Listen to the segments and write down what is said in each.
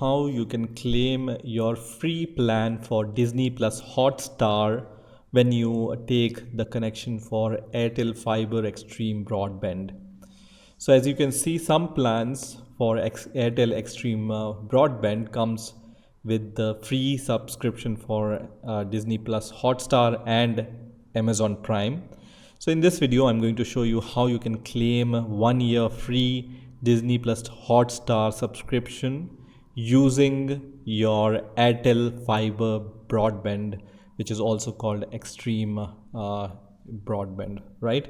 how you can claim your free plan for Disney Plus Hotstar when you take the connection for Airtel Fiber Extreme Broadband. So as you can see, some plans for Airtel Extreme Broadband comes with the free subscription for Disney Plus Hotstar and Amazon Prime. So in this video, I'm going to show you how you can claim 1 year free Disney Plus Hotstar subscription using your Airtel Fiber Broadband, which is also called Extreme Broadband, right?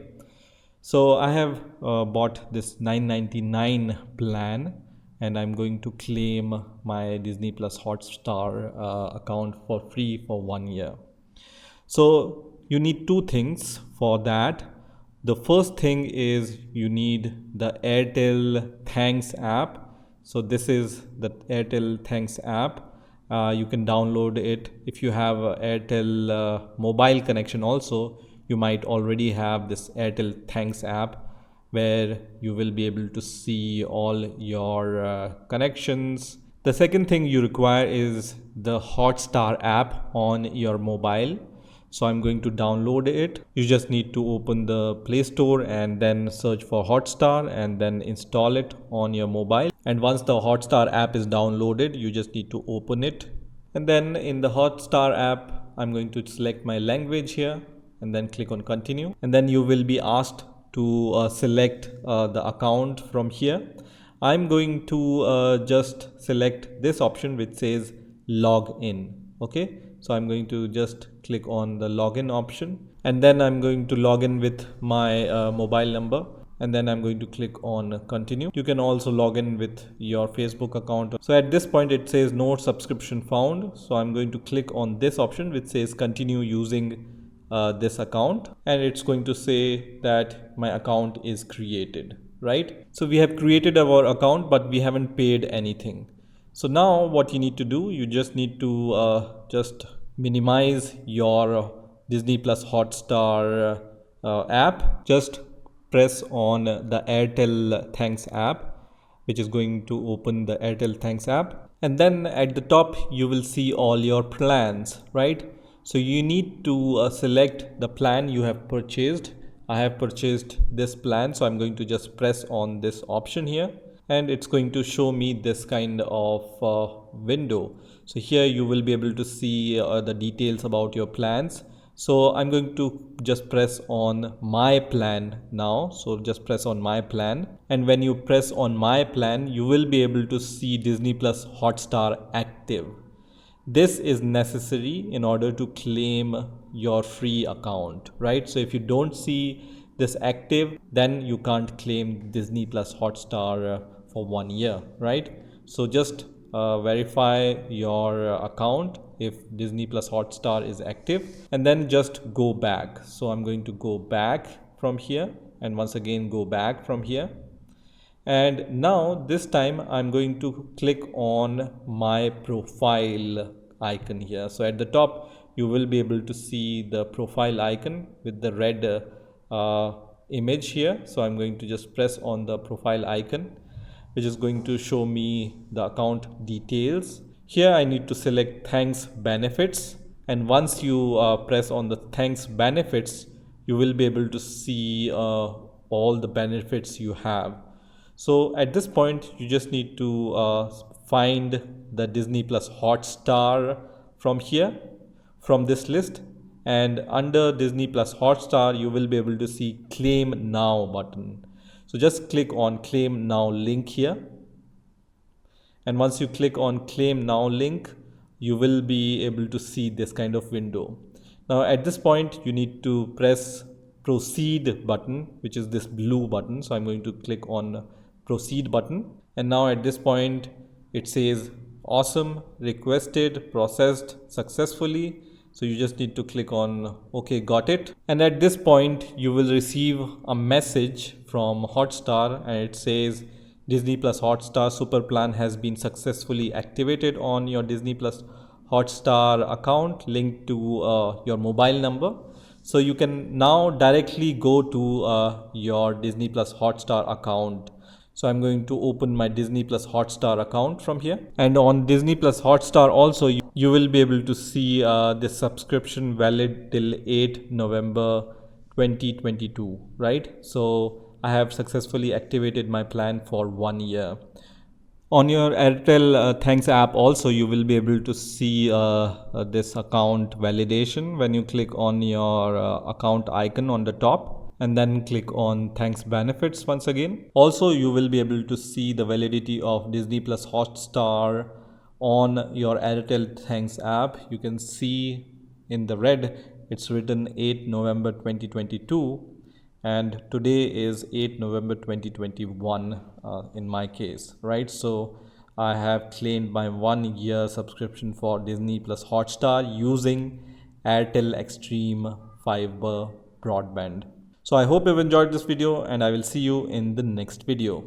So I have bought this $9.99 plan, and I'm going to claim my Disney Plus Hotstar account for free for 1 year. So you need two things for that. The first thing is you need the Airtel Thanks app. So this is the Airtel Thanks app. You can download it. If you have a Airtel mobile connection also, you might already have this Airtel Thanks app, where you will be able to see all your connections. The second thing you require is the Hotstar app on your mobile. So I'm going to download it. You just need to open the Play Store and then search for Hotstar and then install it on your mobile. And once the Hotstar app is downloaded, you just need to open it. And then in the Hotstar app, I'm going to select my language here and then click on continue. And then you will be asked to select the account from here. I'm going to just select this option which says log in. Okay, so I'm going to just click on the login option, and then I'm going to log in with my mobile number, and then I'm going to click on continue. You can also log in with your Facebook account. So at this point it says no subscription found, so I'm going to click on this option which says continue using this account, and it's going to say that my account is created, right? So we have created our account, but we haven't paid anything. So now what you need to do, you just need to just minimize your Disney Plus Hotstar app. Just press on the Airtel Thanks app, which is going to open the Airtel Thanks app. And then at the top, you will see all your plans, right? So you need to select the plan you have purchased. I have purchased this plan, so I'm going to just press on this option here, and it's going to show me this kind of window. So here you will be able to see the details about your plans. So I'm going to just press on my plan now. So just press on my plan, and when you press on my plan, you will be able to see Disney Plus Hotstar active. This is necessary in order to claim your free account, right? So if you don't see this active, then you can't claim Disney Plus Hotstar for 1 year, right? So just verify your account if Disney Plus Hotstar is active, and then just go back. So I'm going to go back from here, and once again go back from here. And now this time I'm going to click on my profile icon here. So at the top you will be able to see the profile icon with the red image here. So I'm going to just press on the profile icon, which is going to show me the account details. Here I need to select Thanks Benefits, and once you press on the Thanks Benefits, you will be able to see all the benefits you have. So at this point you just need to find the Disney Plus Hotstar from here, from this list, and under Disney Plus Hotstar you will be able to see Claim Now button. So just click on Claim Now link here, and once you click on Claim Now link, you will be able to see this kind of window. Now at this point you need to press Proceed button, which is this blue button. So I'm going to click on Proceed button, and now at this point it says awesome, requested, processed successfully. So you just need to click on OK, got it. And at this point you will receive a message from Hotstar, and it says Disney Plus Hotstar Super Plan has been successfully activated on your Disney Plus Hotstar account linked to your mobile number. So you can now directly go to your Disney Plus Hotstar account. So I'm going to open my Disney Plus Hotstar account from here. And on Disney Plus Hotstar also, you will be able to see this subscription valid till 8 November 2022, right? So I have successfully activated my plan for 1 year. On your Airtel Thanks app also, you will be able to see this account validation when you click on your account icon on the top and then click on Thanks Benefits once again. Also, you will be able to see the validity of Disney Plus Hotstar on your Airtel Thanks app. You can see in the red, it's written 8 November 2022 and today is 8 November 2021 in my case, right? So I have claimed my 1 year subscription for Disney Plus Hotstar using Airtel Extreme Fiber broadband. So I hope you've enjoyed this video and I will see you in the next video.